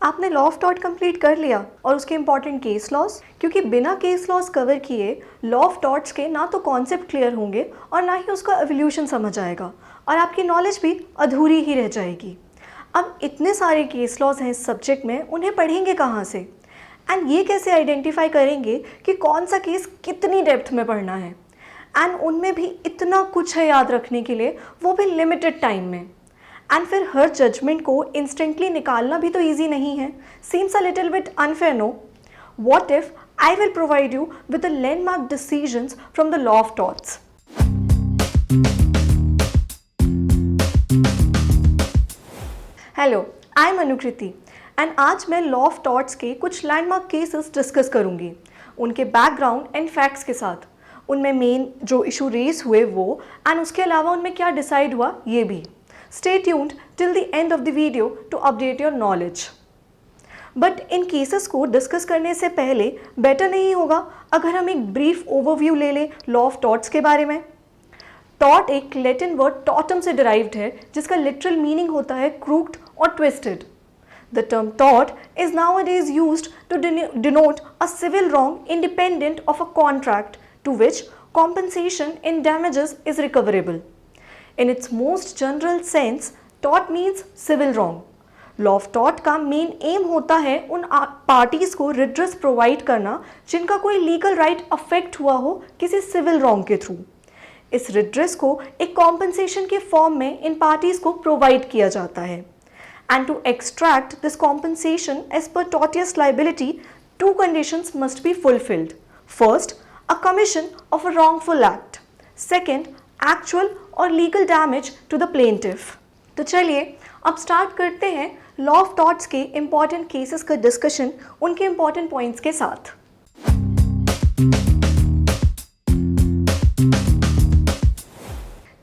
आपने law of taught complete कर लिया और उसके इंपॉर्टेंट केस लॉज, क्योंकि बिना केस लॉज कवर किए लॉ ऑफ टॉट्स के ना तो कॉन्सेप्ट क्लियर होंगे और ना ही उसका एवोल्यूशन समझ आएगा और आपकी नॉलेज भी अधूरी ही रह जाएगी। अब इतने सारे केस लॉज हैं इस सब्जेक्ट में, उन्हें पढ़ेंगे कहाँ से? एंड ये कैसे आइडेंटिफाई करेंगे कि कौन सा केस कितनी डेप्थ में पढ़ना है? एंड उनमें भी इतना कुछ है याद रखने के लिए, वो भी लिमिटेड टाइम में। एंड फिर हर जजमेंट को इंस्टेंटली निकालना भी तो ईजी नहीं है। Seems a little bit unfair, no? What if I will provide you with the landmark decisions from the law of torts. Hello, I am Anukriti and आज मैं लॉ ऑफ टॉट्स के कुछ लैंडमार्क केसेस डिस्कस करूंगी, उनके background and facts के साथ, उनमें main जो इशू रेज हुए वो, एंड उसके अलावा उनमें क्या डिसाइड हुआ ये भी। Stay tuned till the end of the video to update your knowledge. But in cases को डिस्कस करने से पहले बेटर नहीं होगा अगर हम एक ब्रीफ ओवरव्यू ले लें लॉ ऑफ टॉट्स के बारे में। टॉट एक लैटिन वर्ड टॉटम से डिराइव्ड है, जिसका लिटरल मीनिंग होता है क्रूक्ड और twisted. The term tort is nowadays used to denote a civil wrong independent of a contract to which compensation in damages is recoverable. In its most general sense, tort means civil wrong. Law of tort का main M होता है उन parties को redress provide करना जिनका कोई legal right affect हुआ हो किसी सिविल रॉन्ग के थ्रू। इस रिड्रेस को एक कॉम्पनसेशन के फॉर्म में इन पार्टीज को प्रोवाइड किया जाता है। And to extract this compensation as पर tortious liability, two conditions must be fulfilled. First, a commission of a wrongful act. Second, actual और legal damage to the plaintiff. तो चलिए अब स्टार्ट करते हैं लॉ ऑफ टॉट्स के important cases का discussion उनके इंपॉर्टेंट पॉइंट्स के साथ।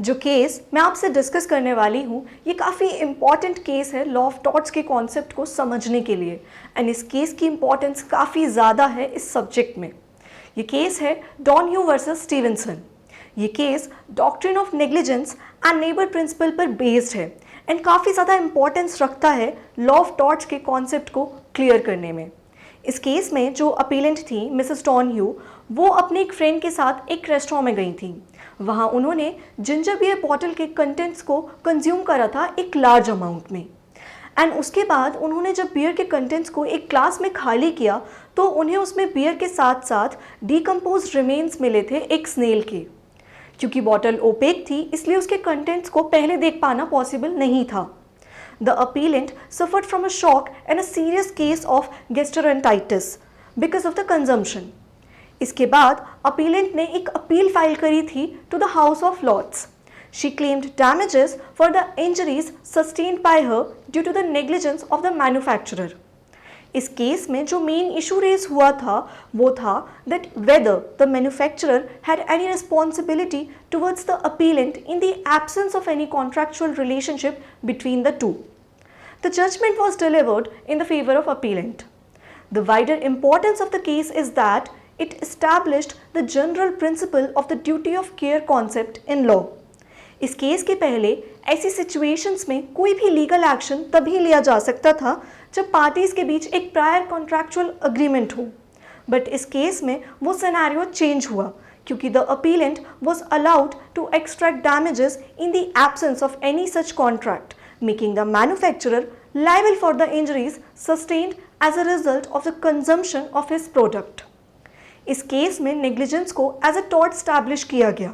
जो केस मैं आपसे डिस्कस करने वाली हूँ ये काफ़ी इंपॉर्टेंट केस है लॉ ऑफ टॉट्स के कॉन्सेप्ट को समझने के लिए, एंड इस केस की इंपॉर्टेंस काफ़ी ज़्यादा है इस सब्जेक्ट में। ये केस है डॉनह्यू वर्सेस स्टीवेंसन। ये case doctrine of negligence and neighbour principle पर बेस्ड है एंड काफ़ी ज़्यादा इंपॉर्टेंस रखता है लॉ ऑफ टॉट्स के कॉन्सेप्ट को क्लियर करने में। इस केस में जो अपीलेंट थी मिसेस डॉनह्यू, वो अपने एक फ्रेंड के साथ एक रेस्टोरेंट में गई थी। वहाँ उन्होंने जिंजर बियर बॉटल के कंटेंट्स को कंज्यूम करा था एक लार्ज अमाउंट में, एंड उसके बाद उन्होंने जब बियर के कंटेंट्स को एक ग्लास में खाली किया तो उन्हें उसमें बियर के साथ साथ डिकम्पोज रिमेन्स मिले थे एक स्नेल के। क्योंकि बॉटल ओपेक थी इसलिए उसके कंटेंट्स को पहले देख पाना पॉसिबल नहीं था। The appellant suffered from a shock and a serious case of gastroenteritis because of the consumption. इसके बाद अपीलेंट ने एक अपील फाइल करी थी to the House of Lords. She claimed damages for the injuries sustained by her due to the negligence of the manufacturer. इस case में जो main issue raise हुआ था वो था that whether the manufacturer had any responsibility towards the appellate in the absence of any contractual relationship between the two. The judgement was delivered in the favour of appellant. The wider importance of the case is that it established the general principle of the duty of care concept in law. इस case के पहले ऐसी situations में कोई भी legal action तभी लिया जा सकता था जब पार्टीज के बीच एक प्रायर कॉन्ट्रैक्चुअल अग्रीमेंट हो, बट इस केस में वो सिनेरियो चेंज हुआ क्योंकि the appellate was allowed to extract damages in the absence of any such contract, making the manufacturer liable for the injuries sustained as a result of the consumption of his product. इस case में negligence को as a tort establish किया गया।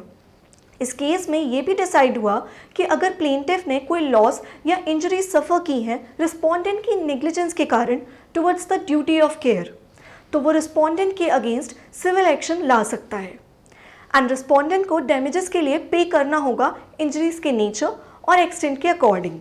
इस case में ये भी decide हुआ कि अगर प्लेंटिफ ने कोई लॉस या इंजरी सफ़र की है रिस्पोंडेंट की नेग्लिजेंस के कारण towards the duty of care, तो वो रिस्पोंडेंट के अगेंस्ट सिविल एक्शन ला सकता है एंड रिस्पोंडेंट को डैमेजेस के लिए पे करना होगा इंजरीज के नेचर और एक्सटेंट के अकॉर्डिंग।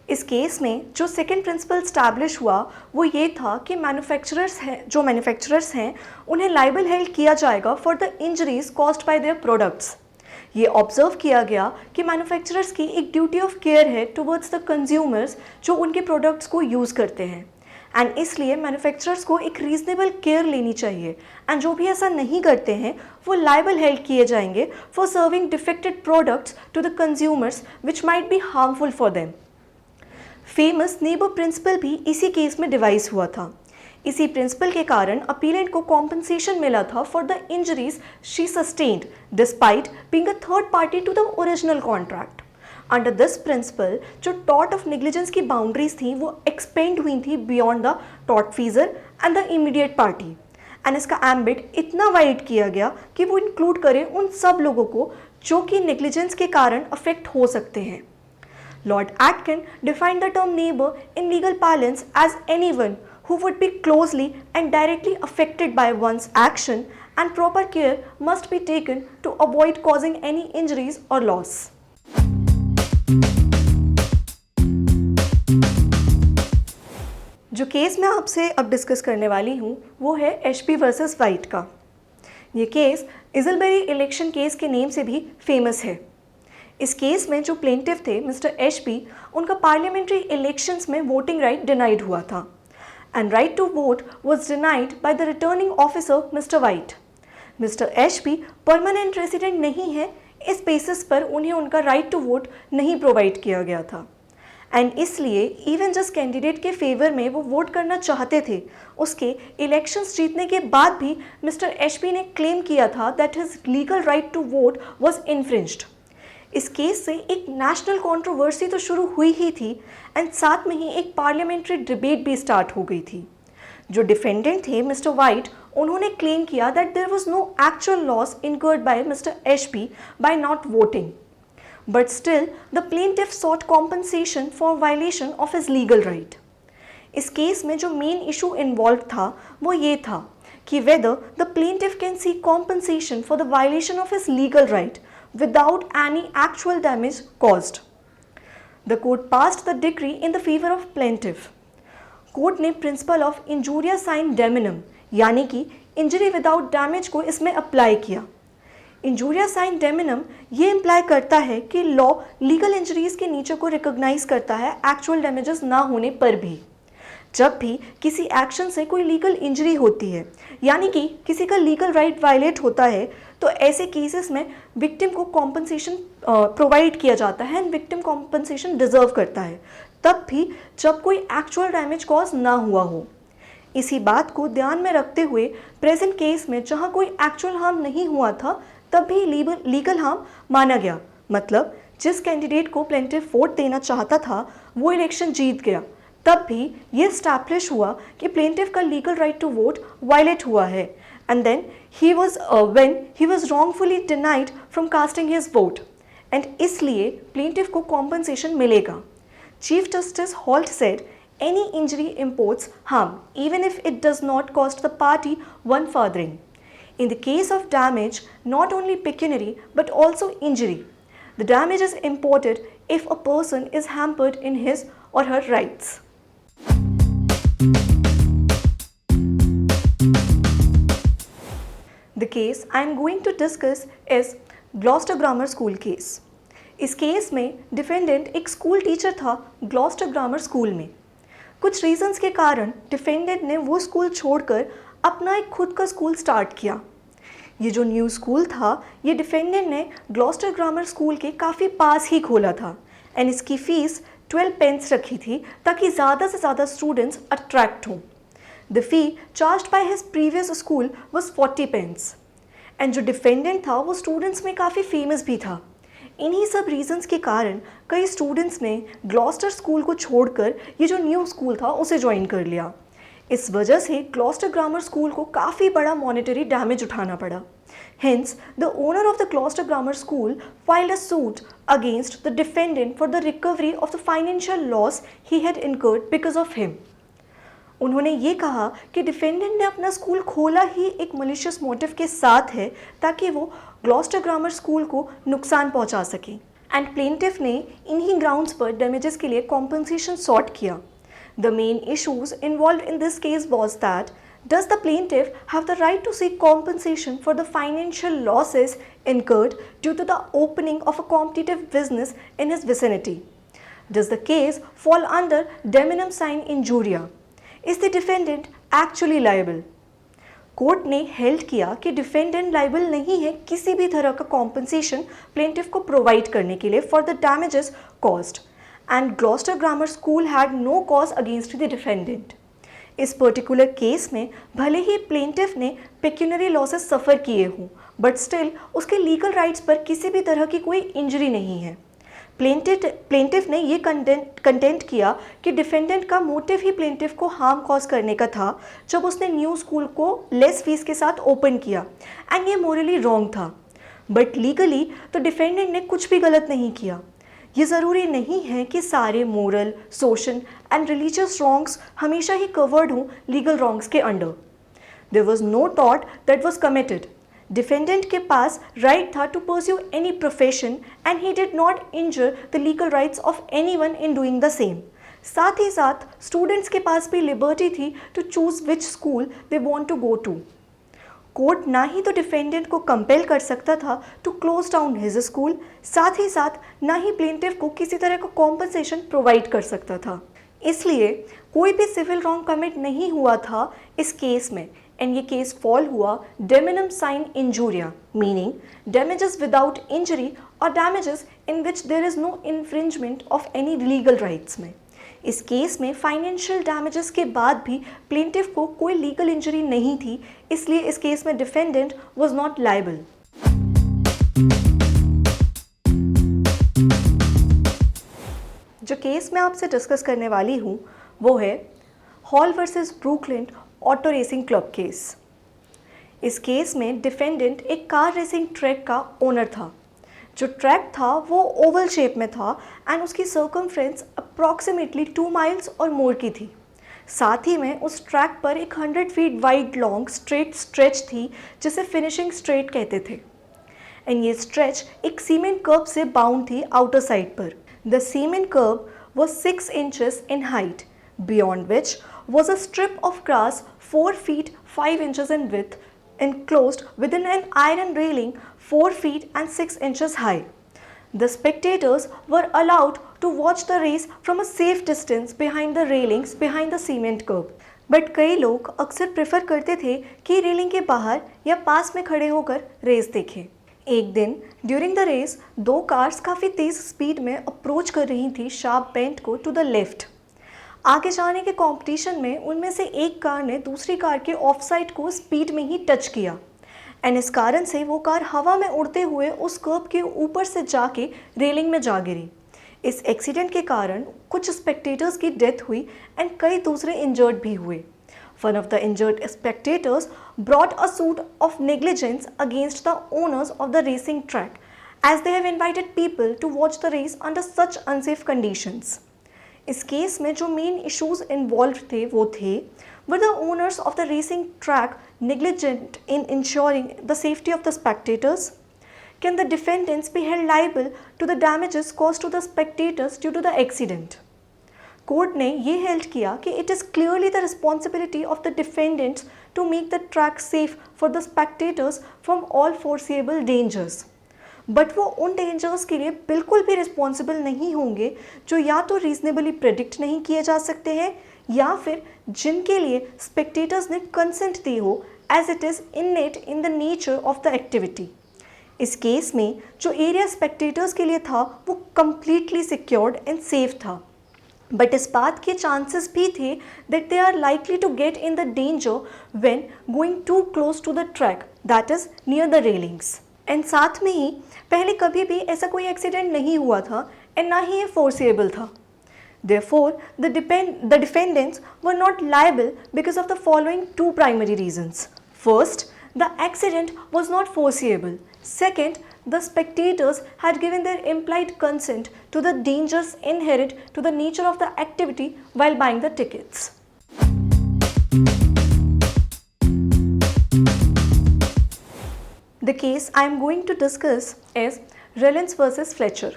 इस केस में जो सेकेंड प्रिंसिपल स्टैब्लिश हुआ वो ये था कि मैन्युफैक्चरर्स हैं उन्हें लाइबल हेल्ड किया जाएगा for the injuries caused by their products. ये ऑब्जर्व किया गया कि मैन्युफैक्चरर्स की एक ड्यूटी ऑफ केयर है टुवर्ड्स द कंज्यूमर्स जो उनके प्रोडक्ट्स को यूज़ करते हैं, एंड इसलिए मैन्युफैक्चरर्स को एक रीजनेबल केयर लेनी चाहिए, एंड जो भी ऐसा नहीं करते हैं वो लाइबल हेल्ड किए जाएंगे for serving defected products to the consumers which might be harmful for them. Famous neighbour principle भी इसी केस में डिवाइस हुआ था। इसी प्रिंसिपल के कारण अपीलेंट को कॉम्पनसेशन मिला था for the injuries she sustained despite being a third party to the original contract. Under this principle जो टॉर्ट ऑफ नेग्लिजेंस की बाउंड्रीज थी वो एक्सपेंड हुई थी beyond the tortfeasor and the immediate party, and इसका ambit इतना wide किया गया कि वो इंक्लूड करे उन सब लोगों को जो कि नेग्लिजेंस के कारण अफेक्ट हो सकते हैं। Lord Atkin defined the term neighbour in legal parlance as anyone who would be closely and directly affected by one's action, and proper care must be taken to avoid causing any injuries or loss. जो case मैं आपसे अब discuss करने वाली हूँ वो है Ashby versus white का। ये केस इजलबेरी इलेक्शन केस के नेम से भी फेमस है। इस केस में जो प्लेंटिफ थे मिस्टर एशबी, उनका पार्लियामेंट्री इलेक्शंस में वोटिंग राइट डिनाइड हुआ था and right to vote was denied by the returning officer mister White. Mister Ashby permanent resident नहीं है, इस बेसिस पर उन्हें उनका राइट टू वोट नहीं प्रोवाइड किया गया था एंड इसलिए इवन जिस कैंडिडेट के फेवर में वो वोट करना चाहते थे उसके इलेक्शंस जीतने के बाद भी मिस्टर एशबी ने क्लेम किया था that his legal right to vote was infringed. इस केस से एक नेशनल कंट्रोवर्सी तो शुरू हुई ही थी एंड साथ में ही एक पार्लियामेंट्री डिबेट भी स्टार्ट हो गई थी। जो डिफेंडेंट थे मिस्टर वाइट, उन्होंने क्लेम किया that there was no actual loss incurred by mister Ashby by not voting, but still the plaintiff sought compensation for violation of his legal right. इस case में जो मेन इशू इन्वॉल्व था वो ये था कि whether the plaintiff can seek compensation for the violation of his legal right without any actual damage caused. The court passed the decree in the favor of plaintiff. Court ने principle of injuria sign डेमिनम यानी कि injury without damage को इसमें apply किया। Injuria sign डेमिनम ये imply करता है कि लॉ लीगल इंजरीज के नेचर को रिकॉग्नाइज करता है एक्चुअल डैमेजेस ना होने पर भी। जब भी किसी एक्शन से कोई लीगल इंजरी होती है यानी कि किसी का लीगल राइट वायलेट होता है तो ऐसे केसेस में विक्टिम को कॉम्पनसेशन प्रोवाइड किया जाता है एंड विक्टिम कॉम्पनसेशन डिजर्व करता है, तब भी जब कोई एक्चुअल डैमेज कॉज ना हुआ हो। इसी बात को ध्यान में रखते हुए प्रेजेंट केस में जहाँ कोई एक्चुअल हार्म नहीं हुआ था तब भी लीगल हार्म माना गया, मतलब जिस कैंडिडेट को प्लेंटिफ वोट देना चाहता था वो इलेक्शन जीत गया, तब भी ये स्टैब्लिश हुआ कि प्लेंटिफ का legal right to vote violate हुआ है and then when he was wrongfully denied from casting his vote and इसलिए प्लेंटिफ को कॉम्पनसेशन मिलेगा। Chief justice Holt said any injury imports harm even if it does not cost the party one farthing. In the case of damage, not only pecuniary but also injury, the damage is imported if a person is hampered in his or her rights. The case I am going to discuss is Gloucester Grammar School case. इस case में defendant एक school teacher था Gloster grammar school में। कुछ reasons के कारण defendant ने वो स्कूल छोड़कर अपना एक खुद का स्कूल स्टार्ट किया। ये जो न्यू स्कूल था ये डिफेंडेंट ने ग्लॉस्टर ग्रामर स्कूल के काफ़ी पास ही खोला था एंड इसकी फ़ीस 12 पेंस रखी थी ताकि ज़्यादा से ज़्यादा स्टूडेंट्स अट्रैक्ट हों। The fee charged by his previous school was 40 pence and जो डिफेंडेंट था वो स्टूडेंट्स में काफ़ी फेमस भी था। इन्हीं सब रीजंस के कारण कई स्टूडेंट्स ने ग्लॉस्टर स्कूल को छोड़कर ये जो न्यू स्कूल था उसे ज्वाइन कर लिया। इस वजह से ग्लॉस्टर ग्रामर स्कूल को काफ़ी बड़ा मॉनेटरी डैमेज उठाना पड़ा। Hence, the owner of the Gloucester Grammar School filed a suit against the defendant for the recovery of the financial loss he had incurred because of him. उन्होंने ये कहा कि defendant ने अपना स्कूल खोला ही एक मलिशियस मोटिव के साथ है ताकि वो ग्लॉस्टर ग्रामर स्कूल को नुकसान पहुंचा सके एंड प्लेंटिफ ने इन्हीं ग्राउंड्स पर डैमेजेस के लिए कॉम्पनसेशन सॉर्ट किया। The main issues involved in this case was that does the plaintiff have the right to seek compensation for the financial losses incurred due to the opening of a competitive business in his vicinity? Does the case fall under deminum sine injuria? Is the defendant actually liable? Court ने held किया कि defendant liable नहीं है किसी भी तरह का compensation plaintiff को प्रोवाइड करने के लिए for the damages caused and Gloucester Grammar School had no cause against the defendant. इस पर्टिकुलर केस में भले ही प्लेंटिफ ने पेक्यूनरी लॉसेस सफ़र किए हों, बट स्टिल उसके लीगल राइट्स पर किसी भी तरह की कोई इंजरी नहीं है। प्लेंटिफ ने ये कंटेंट किया कि डिफेंडेंट का मोटिव ही प्लेंटिफ को हार्म कॉज करने का था जब उसने न्यू स्कूल को लेस फीस के साथ ओपन किया, एंड ये मोरली रॉन्ग था। बट लीगली तो डिफेंडेंट ने कुछ भी गलत नहीं किया। ये ज़रूरी नहीं है कि सारे moral, social and religious wrongs हमेशा ही कवर्ड हों लीगल रॉन्ग्स के under. There was no tort that was committed. Defendant के पास राइट था to pursue any profession and he did not injure the legal rights of anyone in doing the same. साथ ही साथ students के पास भी लिबर्टी थी to choose which school they want to go to. Court ना ही तो डिफेंडेंट को कंपेल कर सकता था to close down his school, साथ ही साथ ना ही प्लेंटिफ को किसी तरह का कॉम्पनसेशन प्रोवाइड कर सकता था। इसलिए कोई भी सिविल रॉन्ग कमिट नहीं हुआ था इस केस में, एंड ये केस फॉल हुआ damnum sine injuria, meaning damages without injury और damages in which there is no infringement of any legal rights में। इस केस में फाइनेंशियल डैमेजेस के बाद भी प्लेंटिफ को कोई लीगल इंजरी नहीं थी, इसलिए इस केस में डिफेंडेंट वाज नॉट लायबल। जो केस मैं आपसे डिस्कस करने वाली हूँ वो है hall versus Brooklyn auto racing club case. इस केस में डिफेंडेंट एक कार रेसिंग ट्रैक का ओनर था। जो ट्रैक था वो ओवल शेप में था एंड उसकी सर्कमफ्रेंस अप्रॉक्सीमेटली 2 माइल्स और मोर की थी। साथ ही में उस ट्रैक पर एक 100 feet wide long straight stretch थी जिसे फिनिशिंग स्ट्रेट कहते थे, एंड ये स्ट्रेच एक सीमेंट कर्ब से बाउंड थी आउटर साइड पर। The cement kerb was 6 inches in height, beyond which was a strip of grass 4 feet 5 inches in width, enclosed within an iron railing 4 feet and 6 inches high. The spectators were allowed to watch the race from a safe distance behind the railings behind the cement curb. But कई लोग अक्सर prefer करते थे कि railing के बाहर या पास में खड़े होकर रेस देखें। एक दिन ड्यूरिंग द रेस 2 कार्स काफ़ी तेज़ स्पीड में अप्रोच कर रही थी शार्प बेंड को टू द लेफ्ट। आगे जाने के कंपटीशन में उनमें से एक कार ने दूसरी कार के ऑफ साइड को स्पीड में ही टच किया, एंड इस कारण से वो कार हवा में उड़ते हुए उस कर्ब के ऊपर से जाके रेलिंग में जा गिरी। इस एक्सीडेंट के कारण कुछ स्पेक्टेटर्स की डेथ हुई एंड कई दूसरे इंजर्ड भी हुए। One of the injured spectators brought a suit of negligence against the owners of the racing track, as they have invited people to watch the race under such unsafe conditions. इस case में जो main issues involve थे वो थे, were the owners of the racing track negligent in ensuring the safety of the spectators? Can the defendants be held liable to the damages caused to the spectators due to the accident? Court ने ये held किया कि it is clearly the responsibility of the defendants to make the track safe for the spectators from all foreseeable dangers. But वो उन dangers के लिए बिल्कुल भी रिस्पॉन्सिबल नहीं होंगे जो या तो रीजनेबली प्रेडिक्ट नहीं किए जा सकते हैं या फिर जिनके लिए स्पेक्टेटर्स ने कंसेंट दी हो, as it is innate in the nature of the activity. इस केस में जो एरिया स्पेक्टेटर्स के लिए था वो कम्प्लीटली सिक्योर्ड एंड सेफ था, बट इस बात के चांसेस भी थे that they are likely to get in the danger when going too close to the track, that is near the railings. And साथ में ही पहले कभी भी ऐसा कोई एक्सीडेंट नहीं हुआ था एंड ना ही ये फोर्सिएबल था। Therefore, the defendants were not liable because of the following 2 primary reasons. First, the accident was not foreseeable. Second, the spectators had given their implied consent to the dangers inherent to the nature of the activity while buying the tickets. The case I am going to discuss is Rellens versus Fletcher.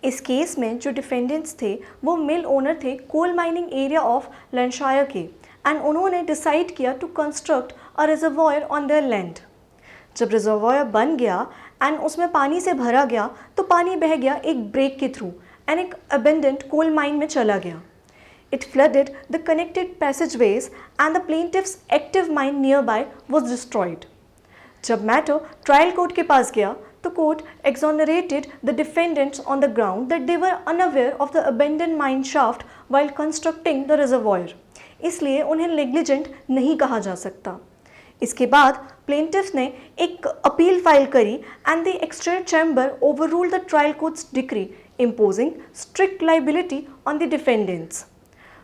इस case में जो defendants थे वो mill owner थे coal mining area of Lancashire के, and उन्होंने decide किया to construct a reservoir on their land. जब रिजर्वॉयर बन गया एंड उसमें पानी से भरा गया तो पानी बह गया एक ब्रेक के थ्रू एंड एक अबेंडेंट कोल माइन में चला गया। It flooded the connected passageways and the plaintiff's active mine near by was destroyed. जब मैटर ट्रायल कोर्ट के पास गया the court exonerated the defendants on the ground that they were unaware of the abandoned mine shaft while constructing the reservoir. इसलिए उन्हें negligent नहीं कहा जा सकता। इसके बाद प्लेंटिफ्स ने एक अपील फाइल करी and the exchange chamber overruled the trial courts decree imposing strict liability on the defendants.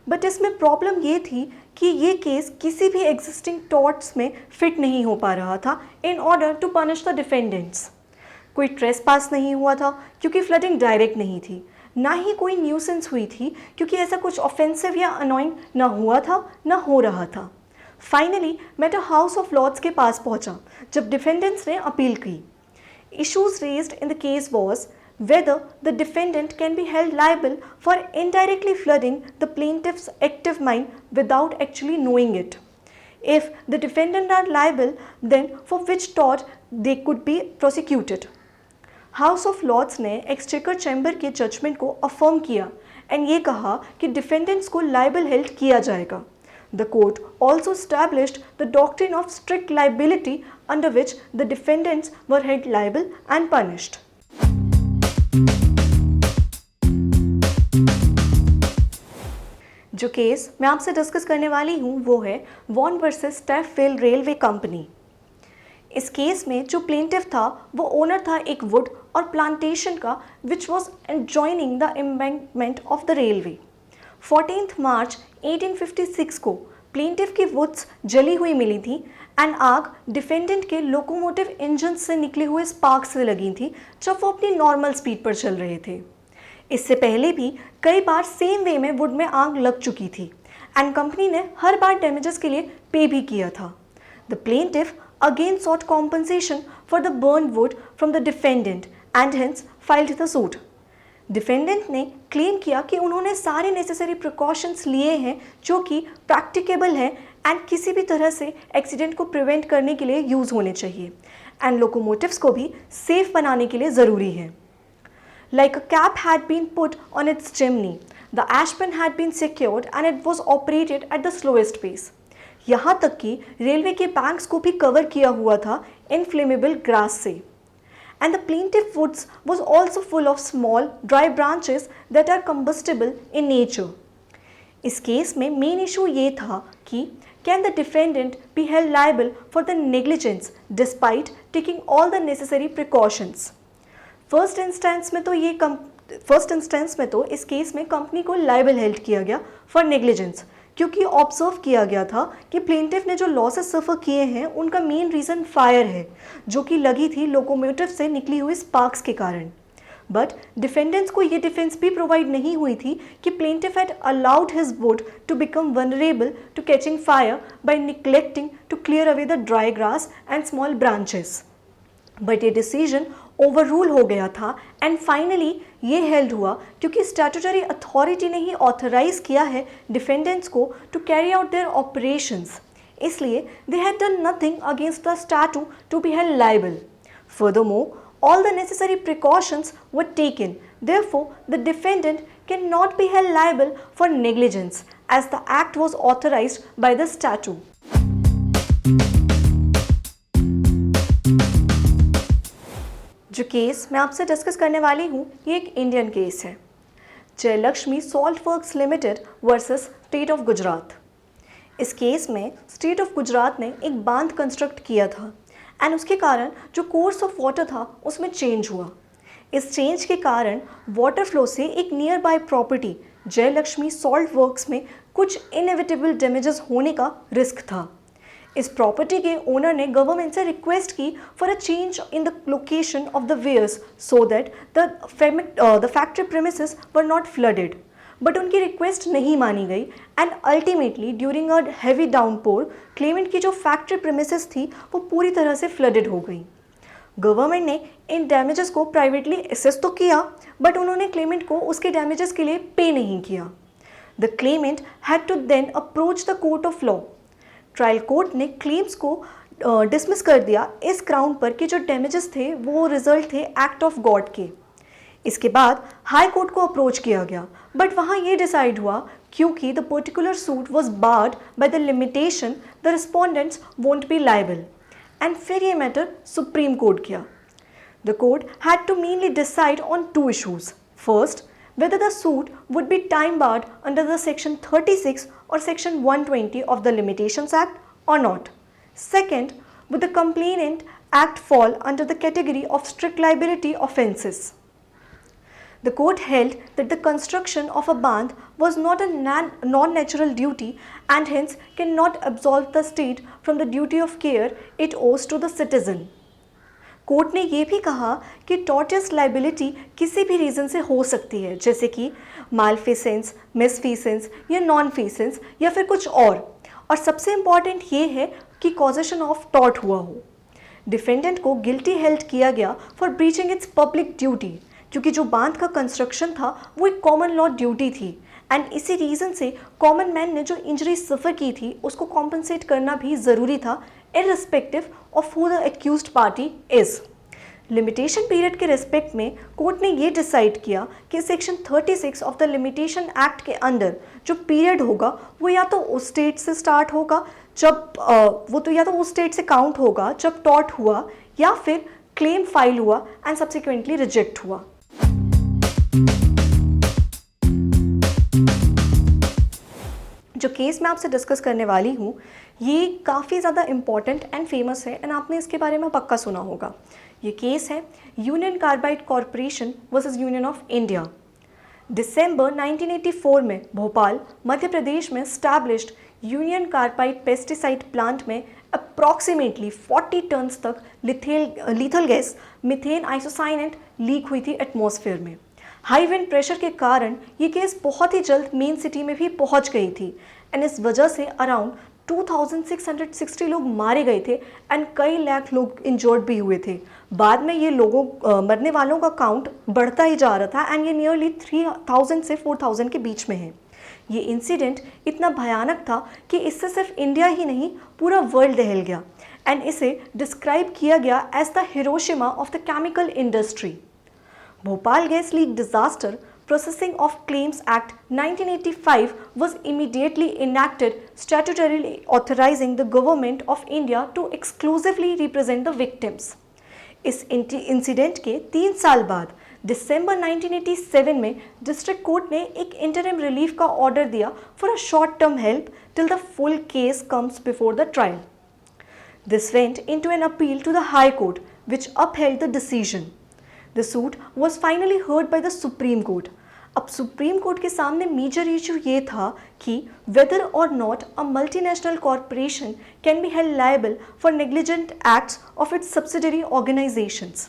But इसमें प्रॉब्लम ये थी कि ये केस किसी भी एग्जिस्टिंग टॉर्ट्स में फिट नहीं हो पा रहा था in order to punish the defendants. कोई ट्रेस पास नहीं हुआ था क्योंकि फ्लडिंग डायरेक्ट नहीं थी, ना ही कोई न्यूसेंस हुई थी क्योंकि ऐसा कुछ ऑफेंसिव या अनोइंग ना हुआ था ना हो रहा था। Finally matter House of Lords के पास पहुंचा जब डिफेंडेंट्स ने अपील की। Issues raised in the case was whether the defendant can be held liable for indirectly flooding the plaintiff's active mine without actually knowing it. If the defendant are liable, then for which tort they could be prosecuted. House of Lords ने exchequer chamber के judgement को affirm किया and ये कहा कि defendants को liable held किया जाएगा। The court also established the doctrine of strict liability under which the defendants were held liable and punished. जो केस मैं आपसे डिस्कस करने वाली हूँ वो है वॉन वर्सेस स्टैफविल रेलवे कंपनी। इस केस में जो प्लेंटिफ था वो ओनर था एक वुड और प्लांटेशन का which was adjoining the embankment of the railway. 14 मार्च 1856 को प्लेंटिफ की वुड्स जली हुई मिली थी एंड आग डिफेंडेंट के लोकोमोटिव इंजन से निकले हुए स्पार्क से लगी थी जब वो अपनी नॉर्मल स्पीड पर चल रहे थे। इससे पहले भी कई बार सेम वे में वुड में आग लग चुकी थी एंड कंपनी ने हर बार डैमेजेस के लिए पे भी किया था। The plaintiff again sought compensation for the burn wood from the defendant and hence filed the suit. Defendant ने क्लेम किया कि उन्होंने सारे नेसेसरी प्रिकॉशंस लिए हैं जो कि प्रैक्टिकेबल हैं एंड किसी भी तरह से एक्सीडेंट को प्रिवेंट करने के लिए यूज़ होने चाहिए एंड लोकोमोटिव्स को भी सेफ बनाने के लिए ज़रूरी है। Like a cap had been put on its chimney, the ashpan had been secured and it was operated at the slowest pace. यहाँ तक कि रेलवे के बैंक्स को भी कवर किया हुआ था इनफ्लेमेबल ग्रास से। And the plaintiff woods was also full of small, dry branches that are combustible in nature. इस केस में मेन इशू ये था कि can the defendant be held liable for the negligence despite taking all the necessary precautions? First instance में तो इस case में company को लाइबल हेल्ड किया गया फॉर नेग्लिजेंस क्योंकि ऑब्जर्व किया गया था कि प्लेंटिफ ने जो लॉसेस सफ़र किए हैं उनका मेन रीज़न फायर है जो कि लगी थी लोकोमोटिव से निकली हुई स्पार्क्स के कारण। बट डिफेंडेंट्स को ये डिफेंस भी प्रोवाइड नहीं हुई थी कि plaintiff had allowed his wood to become vulnerable to catching fire by neglecting to clear away the dry grass and small branches. But ये डिसीजन ओवररूल हो गया था एंड फाइनली ये हेल्ड हुआ क्योंकि स्टैट्यूटरी अथॉरिटी ने ही ऑथराइज किया है डिफेंडेंट्स को to carry out their operations, इसलिए they had done nothing against the statute to be held liable. Furthermore all the necessary precautions were taken, therefore the defendant cannot be held liable for negligence as the act was authorized by the statute. जो case मैं आपसे discuss करने वाली हूँ ये एक Indian case है, Jayalakshmi salt works limited versus state of Gujarat. इस केस में स्टेट ऑफ गुजरात ने एक बांध कंस्ट्रक्ट किया था एंड उसके कारण जो कोर्स ऑफ वाटर था उसमें चेंज हुआ। इस चेंज के कारण वाटर फ्लो से एक near by property Jayalakshmi salt works में कुछ इनएविटेबल डैमेजेस होने का रिस्क था। इस प्रॉपर्टी के ओनर ने गवर्नमेंट से रिक्वेस्ट की for a change in the location of the weirs so that the factory premises were not flooded, but उनकी रिक्वेस्ट नहीं मानी गई and ultimately during a heavy downpour claimant की जो फैक्ट्री प्रेमिसेस थी वो पूरी तरह से फ्लडेड हो गई। गवर्नमेंट ने इन डैमेजेस को प्राइवेटली असेस तो किया बट उन्होंने क्लेमेंट को उसके डैमेजेस के लिए पे नहीं किया। The claimant had to then approach the court of law. Trial court ने क्लेम्स को डिसमिस कर दिया इस ग्राउंड पर कि जो डैमेजेस थे वो रिजल्ट थे एक्ट ऑफ गॉड के। इसके बाद हाई कोर्ट को अप्रोच किया गया बट वहाँ ये डिसाइड हुआ क्योंकि the particular suit was barred by the limitation the respondents won't be liable and फिर ये मैटर सुप्रीम कोर्ट गया। The court had to mainly decide on two issues. First, whether the suit would be time barred under the Section 36 or Section 120 of the Limitations Act or not. Second, would the complainant act fall under the category of strict liability offences. The court held that the construction of a bandh was not a non-natural duty and hence cannot absolve the state from the duty of care it owes to the citizen. Court ने ये भी कहा कि tortious liability किसी भी reason से हो सकती है, जैसे कि मालफिसेंस, मिसफिसेंस या नॉन फिसेंस या फिर कुछ और सबसे इम्पॉर्टेंट ये है कि कॉजेशन ऑफ टॉर्ट हुआ हो। डिफेंडेंट को गिल्टी हेल्ड किया गया for breaching it's public duty, क्योंकि जो बांध का कंस्ट्रक्शन था वो एक कॉमन लॉ ड्यूटी थी एंड इसी रीज़न से कॉमन मैन ने जो इंजरी सफ़र की थी उसको कॉम्पनसेट करना भी ज़रूरी था, irrespective of who the accused party is. Limitation period के रिस्पेक्ट में कोर्ट ने ये डिसाइड किया कि section 36 of the limitation act के अंदर जो पीरियड होगा वो या तो उस स्टेट से स्टार्ट होगा या तो उस स्टेट से काउंट होगा जब टॉर्ट हुआ या फिर क्लेम फाइल हुआ एंड सब्सिक्वेंटली रिजेक्ट हुआ। जो केस मैं आपसे डिस्कस करने वाली हूँ ये काफ़ी ज़्यादा इम्पॉर्टेंट एंड फेमस है एंड आपने इसके बारे में पक्का सुना होगा। ये केस है union carbide corporation versus union of India. दिसंबर 1984 में भोपाल मध्य प्रदेश में established union carbide pesticide plant में अप्रॉक्सीमेटली 40 टन्स तक lethal gas methane isocyanate leak हुई थी एटमॉस्फेयर में। हाई विंड प्रेशर के कारण ये केस बहुत ही जल्द मेन सिटी में भी पहुंच गई थी एंड इस वजह से अराउंड 2660 लोग मारे गए थे एंड कई लाख लोग इंजर्ड भी हुए थे। बाद में ये मरने वालों का काउंट बढ़ता ही जा रहा था एंड ये नियरली 3000 से 4000 के बीच में है। ये इंसिडेंट इतना भयानक था कि इससे सिर्फ इंडिया ही नहीं पूरा वर्ल्ड दहल गया एंड इसे डिस्क्राइब किया गया as the Hiroshima of the chemical industry. Bhopal gas leak disaster Processing of Claims Act 1985 was immediately enacted, statutorily authorizing the government of India to exclusively represent the victims. इस incident के 3 साल बाद दिसंबर 1987 में district court ने एक interim relief का order दिया for a short term help till the full case comes before the trial. This went into an appeal to the High Court, which upheld the decision. The suit was finally heard by the Supreme Court. अब supreme court के सामने major issue ये था कि whether or not a multinational corporation can be held liable for negligent acts of its subsidiary organizations.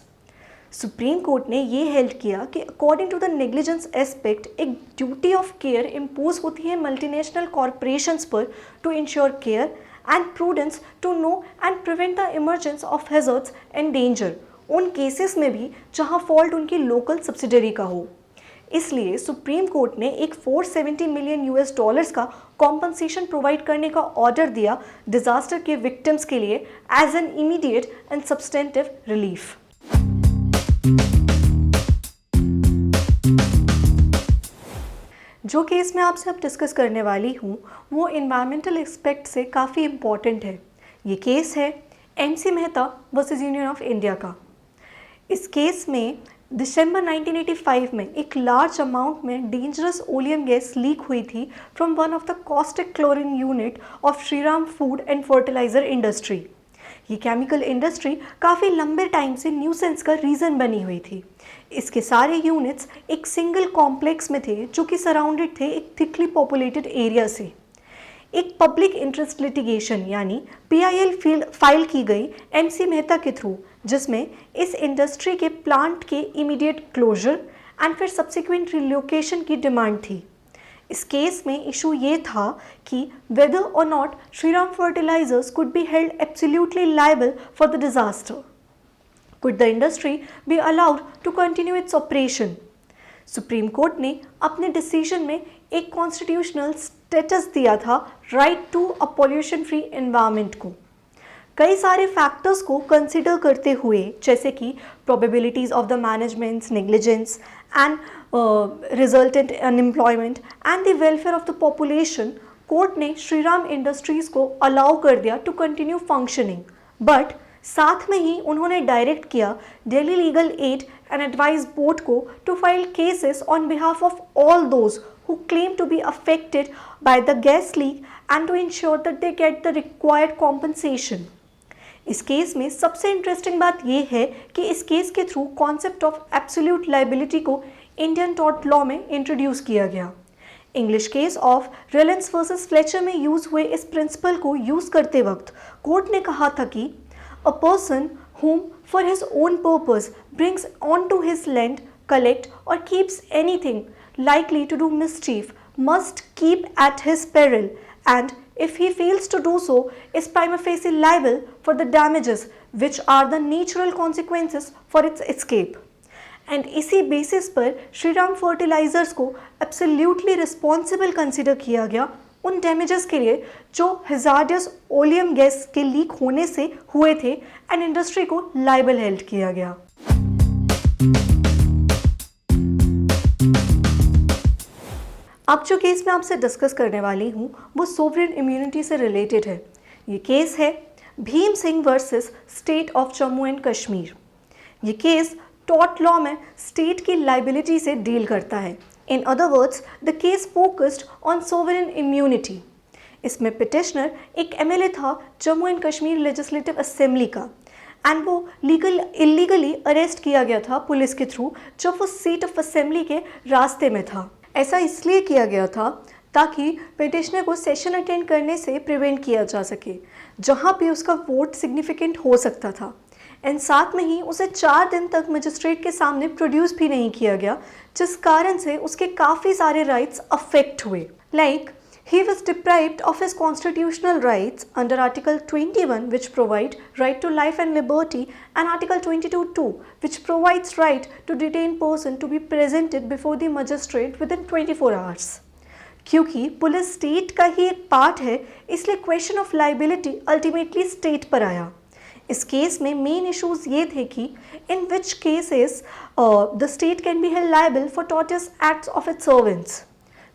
Supreme Court ने ये held किया कि according to the negligence aspect एक ड्यूटी ऑफ केयर इम्पोज होती है मल्टीनेशनल कॉरपोरेशंस पर to ensure care and prudence to know and prevent the emergence of hazards and danger उन cases में भी जहां फॉल्ट उनकी लोकल सब्सिडरी का हो। इसलिए सुप्रीम कोर्ट ने एक 470 मिलियन यूएस डॉलर्स का कॉम्पनसेशन प्रोवाइड करने का ऑर्डर दिया डिजास्टर के विक्टिम्स के लिए as an immediate and substantive relief. जो केस मैं आपसे अब डिस्कस करने वाली हूँ वो इन्वायरमेंटल एस्पेक्ट से काफ़ी इम्पॉर्टेंट है। ये केस है MC Mehta versus union of India का। इस केस में दिसंबर 1985 में एक लार्ज अमाउंट में डेंजरस ओलियम गैस लीक हुई थी from one of the caustic chlorine unit of Shriram food and fertilizer industry. ये केमिकल इंडस्ट्री काफ़ी लंबे टाइम से न्यूसेंस का रीज़न बनी हुई थी। इसके सारे यूनिट्स एक सिंगल कॉम्प्लेक्स में थे जो कि सराउंडेड थे एक थिकली पॉपुलेटेड एरिया से। एक पब्लिक इंटरेस्ट लिटिगेशन यानी PIL फाइल की गई MC मेहता के थ्रू, जिसमें इस इंडस्ट्री के प्लांट के इमीडिएट क्लोजर एंड फिर सब्सिक्वेंट रिलोकेशन की डिमांड थी। इस केस में इशू ये था कि whether or not Shriram fertilizers could be held absolutely liable for the disaster. Could the industry be allowed to continue its operation. Supreme Court ने अपने डिसीजन में एक कॉन्स्टिट्यूशनल स्टेटस दिया था right to a pollution free environment को। कई सारे factors को कंसिडर करते हुए, जैसे कि probabilities of the managements negligence and resultant unemployment and the welfare of the population, court ने श्रीराम इंडस्ट्रीज को अलाउ कर दिया टू कंटिन्यू फंक्शनिंग, बट साथ में ही उन्होंने डायरेक्ट किया Delhi legal aid and advice board को to file cases on behalf of all those who claim to be affected by the gas leak and to ensure that they get the required compensation. इस case में सबसे interesting बात यह है कि इस case के through concept of absolute liability को इंडियन टॉर्ट लॉ में इंट्रोड्यूस किया गया। English case of Reliance versus Fletcher में यूज हुए इस प्रिंसिपल को यूज करते वक्त कोर्ट ने कहा था कि a person whom for his own purpose brings onto his land, collect or keeps anything likely to do mischief must keep at his peril, and if he fails to do so is prima facie liable for the damages which are the natural consequences for its escape. And इसी basis पर Shriram fertilisers को absolutely responsible consider किया गया उन damages के लिए जो hazardous oleum gas के लीक होने से हुए थे एंड इंडस्ट्री को लाइबल हेल्ड किया गया। अब जो केस मैं आपसे डिस्कस करने वाली हूँ वो सोवरेन इम्यूनिटी से रिलेटेड है। ये केस है Bhim Singh versus state of Jammu and Kashmir. ये केस टॉर्ट लॉ में स्टेट की लाइबिलिटी से डील करता है। In other words the case focused on sovereign immunity. इसमें पिटिशनर एक एमएलए था Jammu and Kashmir legislative assembly का एंड वो इलीगली अरेस्ट किया गया था पुलिस के थ्रू जब वो सीट ऑफ असेंबली के रास्ते में था। ऐसा इसलिए किया गया था ताकि पिटिशनर को सेशन अटेंड करने से प्रिवेंट किया जा सके जहां पे उसका वोट सिग्निफिकेंट हो सकता था। एंड साथ में ही उसे 4 दिन तक मजिस्ट्रेट के सामने प्रोड्यूस भी नहीं किया गया, जिस कारण से उसके काफ़ी सारे राइट्स अफेक्ट हुए। Like he was deprived of his constitutional rights under Article 21, which provide right to life and liberty, and Article 22(2), which provides right to detained person to be presented before the magistrate within 24 hours. क्योंकि police state का ही एक part है, इसलिए question of liability ultimately state पर आया। इस case में main issues ये थे कि in which cases the state can be held liable for tortious acts of its servants.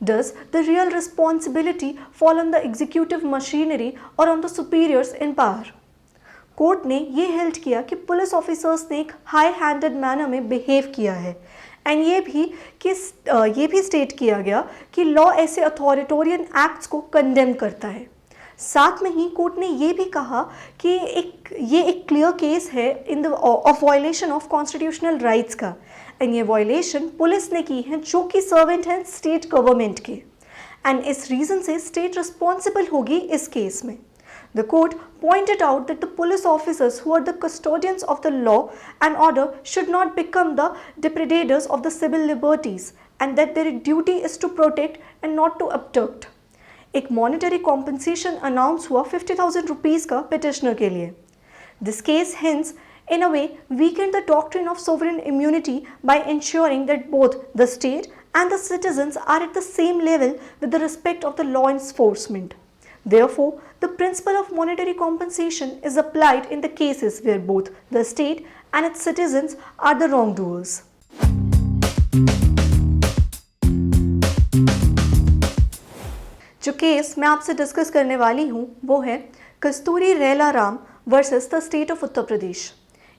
Does the real responsibility fall on the executive machinery or on the superiors in power? Court ने ये held किया कि police officers ने एक high handed manner में behave किया है and ये भी स्टेट किया गया कि लॉ ऐसे अथॉरिटोरियन एक्ट्स को कंडेम करता है। साथ में ही कोर्ट ने ये भी कहा कि ये एक क्लियर केस है in the of violation of constitutional rights का एंड ये वायलेशन पुलिस ने की है जो कि सर्वेंट हैं स्टेट गवर्नमेंट के एंड इस रीज़न से स्टेट रिस्पॉन्सिबल होगी इस केस में। The court pointed out that the police officers who are the custodians of the law and order should not become the depredators of the civil liberties and that their duty is to protect and not to abduct. एक monetary compensation announce हुआ 50,000 rupees का petitioner के लिए। This case hence in a way weakened the doctrine of sovereign immunity by ensuring that both the state and the citizens are at the same level with the respect of the law enforcement. Therefore, the principle of monetary compensation is applied in the cases where both the state and its citizens are the wrongdoers. जो case मैं आपसे discuss करने वाली हूँ वो है कस्तूरी रेलाराम versus the state of Uttar Pradesh.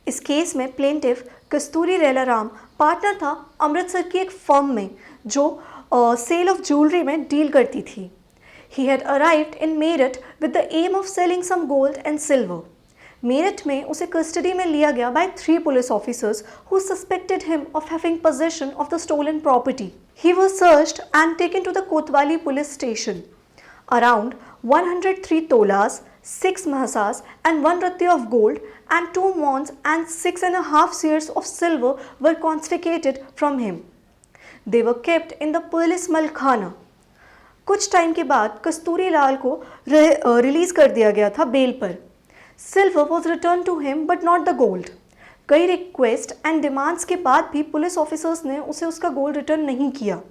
इस case में प्लेंटिफ कस्तूरी रेलाराम पार्टनर था अमृतसर की एक फर्म में जो सेल ऑफ ज्वेलरी में डील करती थी। He had arrived in Meerut with the aim of selling some gold and silver. Meerut में उसे कस्टडी में लिया गया by 3 police officers who suspected him of having possession of the stolen property. He was searched and taken to the Kotwali police station. Around 103 tolas, 6 mahasas and 1 rati of gold and 2 mons and 6.5 seers of silver were confiscated from him. They were kept in the police malkhana. कुछ time के बाद कस्तूरी लाल को release कर दिया गया था bail पर। Silver was return to him but not the gold. कई रिक्वेस्ट एंड डिमांड्स के बाद भी पुलिस ऑफिसर्स ने उसे उसका गोल्ड रिटर्न नहीं किया।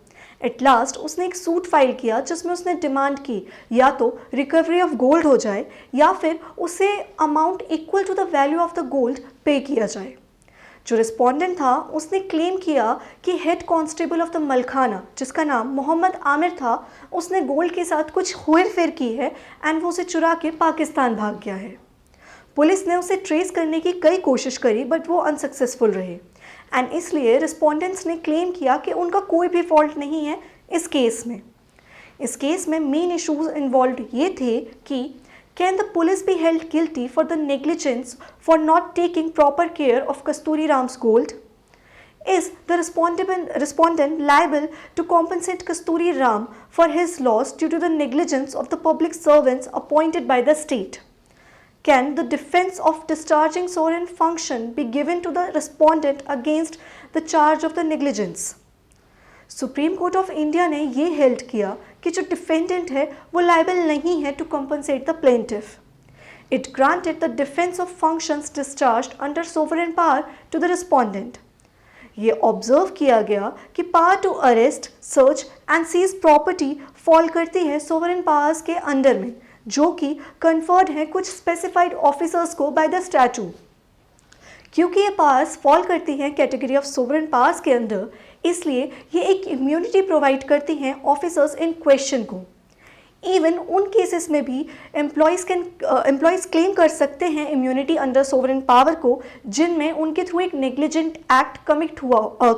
एट लास्ट उसने एक सूट फाइल किया जिसमें उसने डिमांड की या तो रिकवरी ऑफ गोल्ड हो जाए या फिर उसे amount equal to the value of the gold pay किया जाए। जो रिस्पोंडेंट था उसने क्लेम किया कि हेड कांस्टेबल ऑफ द मलखाना जिसका नाम मोहम्मद आमिर था उसने गोल्ड के साथ कुछ हेर फेर की है एंड वो उसे चुरा के पाकिस्तान भाग गया है। पुलिस ने उसे ट्रेस करने की कई कोशिश करी बट वो अनसक्सेसफुल रहे एंड इसलिए रिस्पोंडेंट्स ने क्लेम किया कि उनका कोई भी फॉल्ट नहीं है इस केस में। इस केस में मेन इश्यूज इन्वॉल्व ये थे कि can the police be held guilty for the negligence for not taking proper care of Kasturi Ram's gold? Is the respondent liable to compensate Kasturi Ram for his loss due to the negligence of the public servants appointed by the state? Can the defense of discharging sovereign function be given to the respondent against the charge of the negligence? Supreme court of India ने ये held किया कि जो defendant है वो liable नहीं है to compensate the plaintiff. It granted the defense of functions discharged under sovereign power to the respondent. ये ऑब्जर्व किया गया कि power to arrest, search and seize property fall करती है सोवरेन पावर्स के अंडर में, जो कि कन्फर्ड है कुछ स्पेसिफाइड ऑफिसर्स को बाय द स्टैचू. क्योंकि ये पावर्स फॉल करती हैं कैटेगरी ऑफ सोवरेन पावर्स के अंदर, इसलिए ये एक इम्यूनिटी प्रोवाइड करती हैं ऑफिसर्स इन क्वेश्चन को. इवन उन केसेस में भी एम्प्लॉयज़ क्लेम कर सकते हैं इम्यूनिटी अंडर सोवरेन पावर को जिनमें उनके थ्रू एक नेग्लिजेंट एक्ट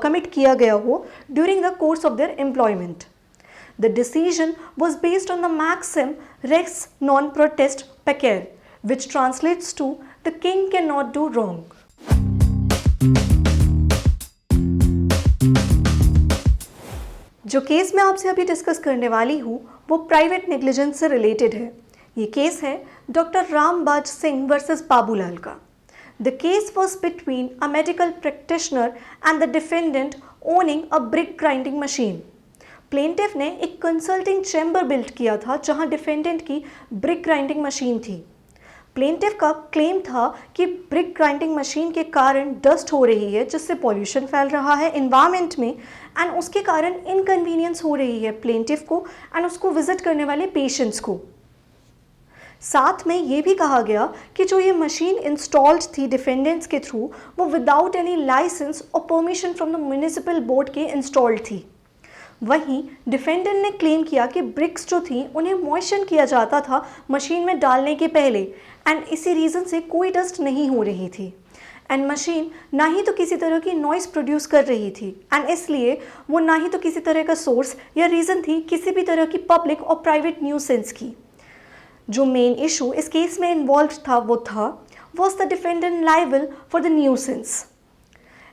कमिट किया गया हो during the course of their employment. The decision was based on the maxim रेक्स नॉन प्रोटेस्ट पेकेर, which translates to the king can not do wrong. जो केस मैं आपसे अभी डिस्कस करने वाली हूँ वो प्राइवेट नेग्लिजेंस से रिलेटेड है. ये केस है डॉक्टर रामबाज सिंह वर्सेस बाबूलाल का. The case was between a medical practitioner and the defendant owning a brick grinding machine. Plaintiff ने एक कंसल्टिंग चैम्बर बिल्ड किया था जहाँ डिफेंडेंट की ब्रिक ग्राइंडिंग मशीन थी. प्लेंटिफ का क्लेम था कि ब्रिक ग्राइंडिंग मशीन के कारण डस्ट हो रही है जिससे पॉल्यूशन फैल रहा है इन्वायरमेंट में एंड उसके कारण इनकन्वीनियंस हो रही है प्लेंटिफ को एंड उसको विजिट करने वाले पेशेंट्स को. साथ में ये भी कहा गया कि जो ये मशीन इंस्टॉल्ड थी डिफेंडेंट्स के थ्रू वो विदाउट एनी लाइसेंस और permission from the municipal board के इंस्टॉल्ड थी. वहीं डिफेंडेंट ने क्लेम किया कि ब्रिक्स जो थी उन्हें मॉइस्चर किया जाता था मशीन में डालने के पहले एंड इसी रीज़न से कोई डस्ट नहीं हो रही थी एंड मशीन ना ही तो किसी तरह की नॉइज़ प्रोड्यूस कर रही थी एंड इसलिए वो ना ही तो किसी तरह का सोर्स या रीज़न थी किसी भी तरह की पब्लिक और प्राइवेट न्यूसेंस की. जो मेन इशू इस केस में इन्वॉल्व था वो था was the defendant liable for the nuisance.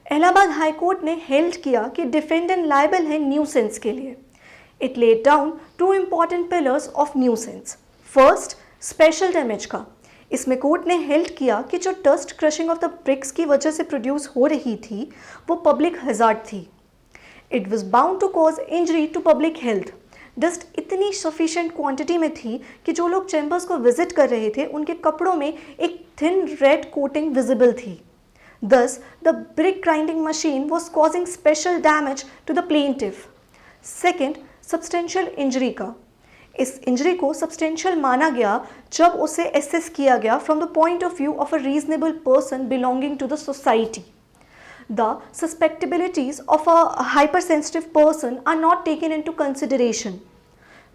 Allahabad High Court ने हेल्ड किया कि डिफेंडेंट लायबल है न्यूसेंस के लिए. It laid down two important pillars of nuisance. First, special damage का. इसमें कोर्ट ने हेल्ड किया कि जो dust crushing of the bricks की वजह से प्रोड्यूस हो रही थी वो पब्लिक हजार्ड थी. It was bound to cause injury to public health. Dust इतनी सफिशिएंट क्वांटिटी में थी कि जो लोग चैम्बर्स को विजिट कर रहे थे उनके कपड़ों में एक थिन रेड कोटिंग विजिबल थी. Thus, the brick grinding machine was causing special damage to the plaintiff. Second, substantial injury का. इस इंजरी को सब्सटेंशियल माना गया जब उसे एसेस किया गया from the point of view of a reasonable person belonging to the society. The susceptibilities of a hypersensitive person are not taken into consideration.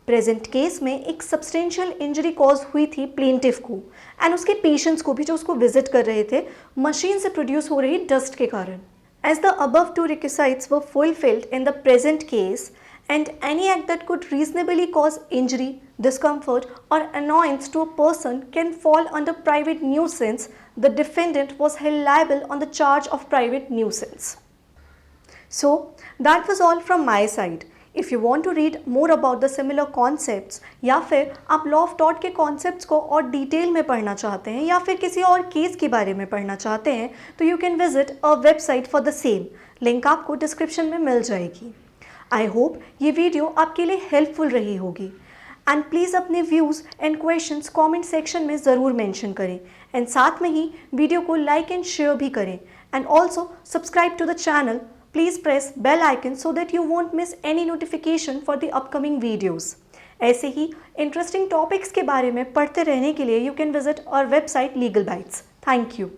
Present case में एक सब्सटेंशियल इंजरी कॉज हुई थी प्लेंटिफ को and उसके patients को भी जो उसको विजिट कर रहे थे मशीन से प्रोड्यूस हो रही डस्ट के कारण. As the above two requisites were fulfilled in the present case and any act that could reasonably cause injury, discomfort or annoyance to a person can fall under private nuisance, the defendant was held liable on the charge of private nuisance. So that was all from my side. If you want to read more about the similar concepts या फिर आप law of tort के concepts को और detail में पढ़ना चाहते हैं या फिर किसी और केस के बारे में पढ़ना चाहते हैं तो you can visit a website for the same. Link आपको डिस्क्रिप्शन में मिल जाएगी. आई होप ये वीडियो आपके लिए हेल्पफुल रही होगी एंड प्लीज़ अपने views and questions comment section में ज़रूर मेंशन करें एंड साथ में ही वीडियो को लाइक एंड शेयर भी करें and also subscribe to the channel. Please press bell icon so that you won't miss any notification for the upcoming videos. ऐसे ही इंटरेस्टिंग टॉपिक्स के बारे में पढ़ते रहने के लिए you can visit our website Legal Bites. Thank you.